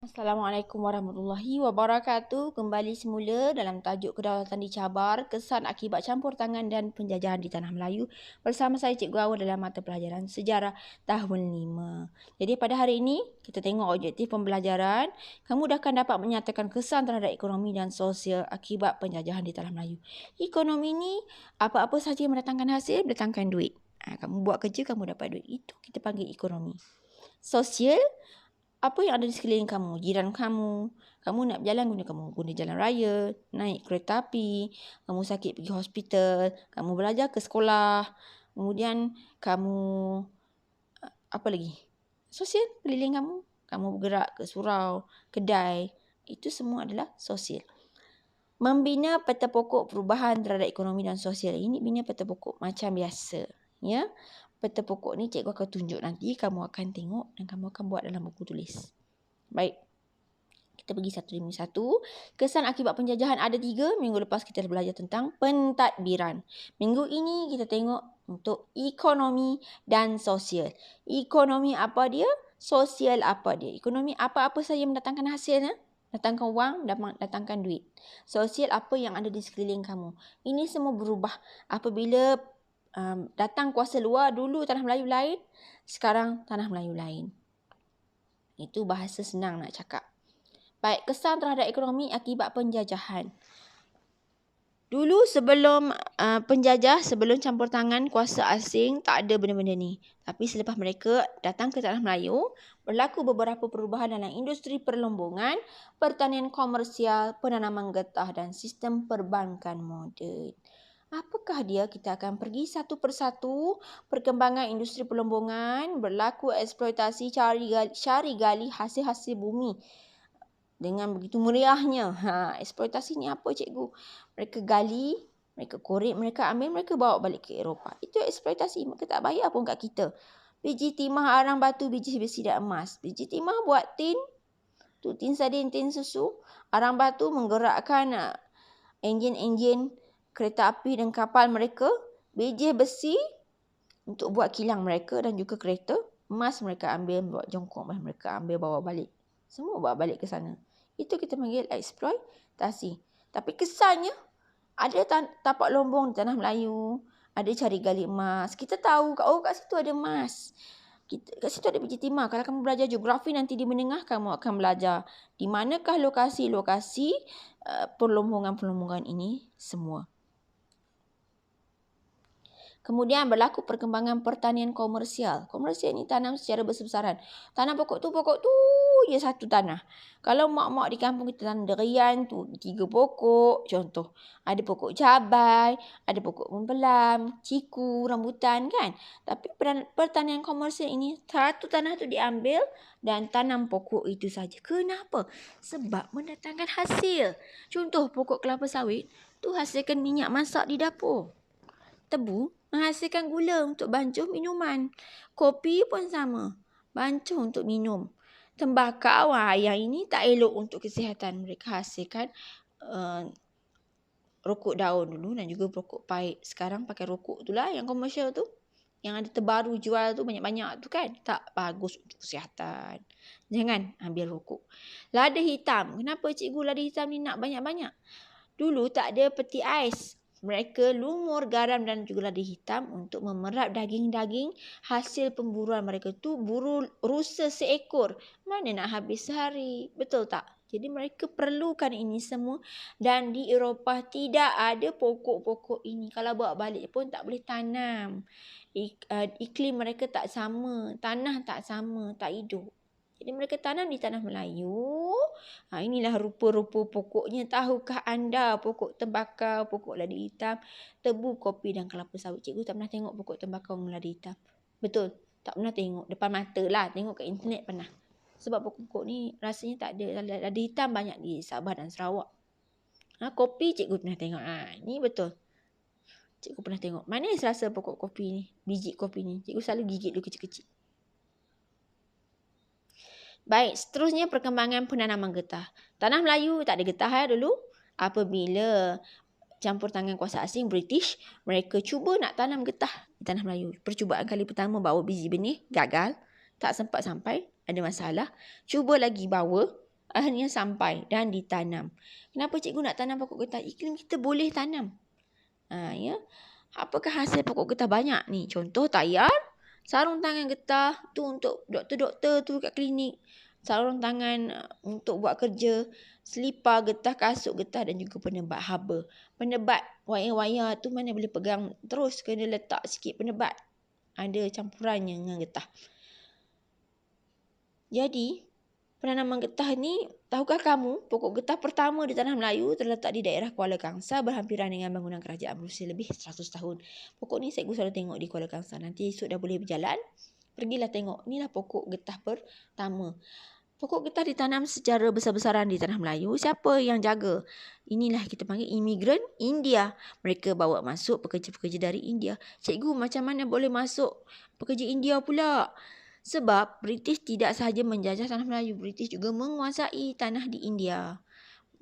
Assalamualaikum warahmatullahi wabarakatuh. Kembali semula dalam tajuk kedaulatan dicabar, kesan akibat campur tangan dan penjajahan di Tanah Melayu bersama saya Cikgu Awal dalam mata pelajaran Sejarah tahun 5. Jadi pada hari ini kita tengok objektif pembelajaran. Kamu dah akan dapat menyatakan kesan terhadap ekonomi dan sosial akibat penjajahan di Tanah Melayu. Ekonomi ni apa-apa sahaja yang mendatangkan hasil, mendatangkan duit. Kamu buat kerja, kamu dapat duit. Itu kita panggil ekonomi. Sosial, apa yang ada di sekeliling kamu, jiran kamu nak berjalan guna jalan raya, naik kereta api, kamu sakit pergi hospital, kamu belajar ke sekolah, kemudian kamu apa lagi? Sosial, keliling kamu bergerak ke surau, kedai, itu semua adalah sosial. Membina peta pokok perubahan terhadap ekonomi dan sosial. Ini bina peta pokok macam biasa, ya. Peta pokok ni cikgu akan tunjuk nanti, kamu akan tengok dan kamu akan buat dalam buku tulis. Baik, kita pergi satu demi satu. Kesan akibat penjajahan ada 3. Minggu lepas kita belajar tentang pentadbiran. Minggu ini kita tengok untuk ekonomi dan sosial. Ekonomi apa dia? Sosial apa dia? Ekonomi apa-apa saja mendatangkan hasil, datangkan wang, datangkan duit. Sosial apa yang ada di sekeliling kamu. Ini semua berubah apabila datang kuasa luar. Dulu Tanah Melayu lain, sekarang Tanah Melayu lain. Itu bahasa senang nak cakap. Baik, kesan terhadap ekonomi akibat penjajahan. Dulu sebelum penjajah, sebelum campur tangan kuasa asing, tak ada benda-benda ni. Tapi selepas mereka datang ke Tanah Melayu, berlaku beberapa perubahan dalam industri perlombongan, pertanian komersial, penanaman getah dan sistem perbankan moden. Apakah dia? Kita akan pergi satu persatu. Perkembangan industri perlombongan, berlaku eksploitasi cari gali hasil-hasil bumi dengan begitu meriahnya. Eksploitasi ni apa cikgu? Mereka gali, mereka korek, mereka ambil, mereka bawa balik ke Eropah. Itu eksploitasi. Mereka tak bayar pun kat kita. Biji timah arang batu, biji besi dan emas. Biji timah buat tin. Tu tin sardin, tin susu. Arang batu menggerakkan enjin-enjin kereta api dan kapal mereka. Biji besi untuk buat kilang mereka dan juga kereta. Emas mereka ambil, buat jongkok, mereka ambil bawa balik. Semua bawa balik ke sana. Itu kita panggil eksploitasi. Tapi kesannya, ada tapak lombong di Tanah Melayu. Ada cari gali emas. Kita tahu, kat situ ada emas. Kat situ ada biji timah. Kalau kamu belajar geografi nanti di menengah, kamu akan belajar di manakah lokasi-lokasi perlombongan-perlombongan ini semua. Kemudian berlaku perkembangan pertanian komersial. Komersial ni tanam secara besar-besaran. Tanam pokok tu je satu tanah. Kalau mak-mak di kampung kita tanam durian tu 3 pokok contoh. Ada pokok cabai, ada pokok mempelam, ciku, rambutan kan. Tapi pertanian komersial ini satu tanah tu diambil dan tanam pokok itu saja. Kenapa? Sebab mendatangkan hasil. Contoh pokok kelapa sawit tu hasilkan minyak masak di dapur. Tebu menghasilkan gula untuk bancuh minuman. Kopi pun sama, bancuh untuk minum. Tembakau yang ini tak elok untuk kesihatan. Mereka hasilkan rokok daun dulu dan juga rokok paip. Sekarang pakai rokok tu lah yang komersial tu. Yang ada terbaru jual tu banyak-banyak tu kan. Tak bagus untuk kesihatan. Jangan ambil rokok. Lada hitam. Kenapa cikgu lada hitam ni nak banyak-banyak? Dulu tak ada peti ais. Mereka lumur garam dan juga lada hitam untuk memerap daging-daging hasil pemburuan mereka tu. Buru rusa seekor. Mana nak habis sehari? Betul tak? Jadi mereka perlukan ini semua. Dan di Eropah tidak ada pokok-pokok ini. Kalau bawa balik pun tak boleh tanam. Iklim mereka tak sama. Tanah tak sama. Tak hidup. Jadi mereka tanam di Tanah Melayu. Inilah rupa-rupa pokoknya. Tahukah anda pokok tembakau, pokok lada hitam, tebu, kopi dan kelapa sawit? Cikgu tak pernah tengok pokok tembakau dan lada hitam. Betul? Tak pernah tengok. Depan mata lah. Tengok kat internet pernah. Sebab pokok-pokok ni rasanya tak ada. Lada hitam banyak di Sabah dan Sarawak. Kopi cikgu pernah tengok. Ni betul. Cikgu pernah tengok. Mana yang serasa pokok kopi ni? Biji kopi ni. Cikgu selalu gigit dulu kecil-kecil. Baik, seterusnya perkembangan penanaman getah. Tanah Melayu tak ada getah dulu. Apabila campur tangan kuasa asing British, mereka cuba nak tanam getah di Tanah Melayu. Percubaan kali pertama bawa biji benih, gagal. Tak sempat sampai, ada masalah. Cuba lagi bawa, akhirnya sampai dan ditanam. Kenapa cikgu nak tanam pokok getah? Iklim kita boleh tanam. Ya. Apakah hasil pokok getah banyak ni? Contoh tayar, sarung tangan getah tu untuk doktor-doktor tu kat klinik. Sarung tangan untuk buat kerja, selipar getah, kasut getah dan juga penebat haba. Penebat wayar-wayar tu mana boleh pegang terus, kena letak sikit penebat. Ada campurannya dengan getah. Jadi, penanaman getah ni, tahukah kamu pokok getah pertama di tanah Melayu terletak di daerah Kuala Kangsar berhampiran dengan bangunan kerajaan berusia lebih 100 tahun. Pokok ni cikgu selalu tengok di Kuala Kangsar. Nanti esok dah boleh berjalan, pergilah tengok. Inilah pokok getah pertama. Pokok getah ditanam secara besar-besaran di tanah Melayu. Siapa yang jaga? Inilah kita panggil imigran India. Mereka bawa masuk pekerja-pekerja dari India. Cikgu, macam mana boleh masuk pekerja India pula? Sebab British tidak sahaja menjajah tanah Melayu. British juga menguasai tanah di India.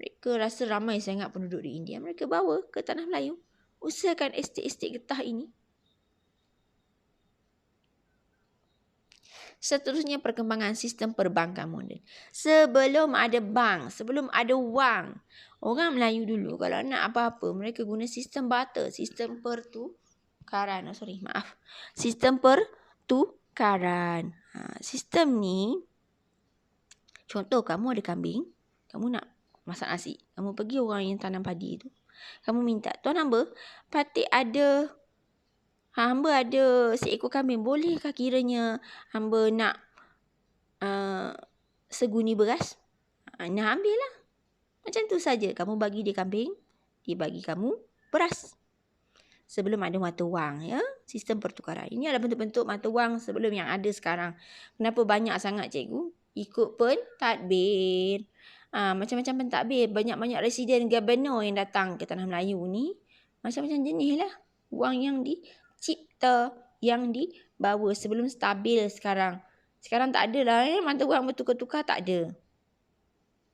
Mereka rasa ramai sangat penduduk di India. Mereka bawa ke tanah Melayu. Usahakan estet-estet getah ini. Seterusnya perkembangan sistem perbankan moden. Sebelum ada bank, sebelum ada wang, orang Melayu dulu kalau nak apa-apa, mereka guna sistem barter, sistem pertukaran. Sistem pertukaran. Sistem ni, contoh kamu ada kambing, kamu nak masak nasi. Kamu pergi orang yang tanam padi tu. Kamu minta, tuan hamba, patik ada... hamba ada seekor kambing. Bolehkah kiranya hamba nak seguni beras? Nak ambil lah. Macam tu saja. Kamu bagi dia kambing, dia bagi kamu beras. Sebelum ada mata wang, ya, sistem pertukaran. Ini adalah bentuk-bentuk mata wang sebelum yang ada sekarang. Kenapa banyak sangat cikgu? Ikut pentadbir. Macam-macam pentadbir. Banyak-banyak residen gubernur yang datang ke tanah Melayu ni. Macam-macam jenis lah. Wang yang dicipta, yang dibawa sebelum stabil sekarang. Sekarang tak ada lah. Mata wang bertukar-tukar tak ada.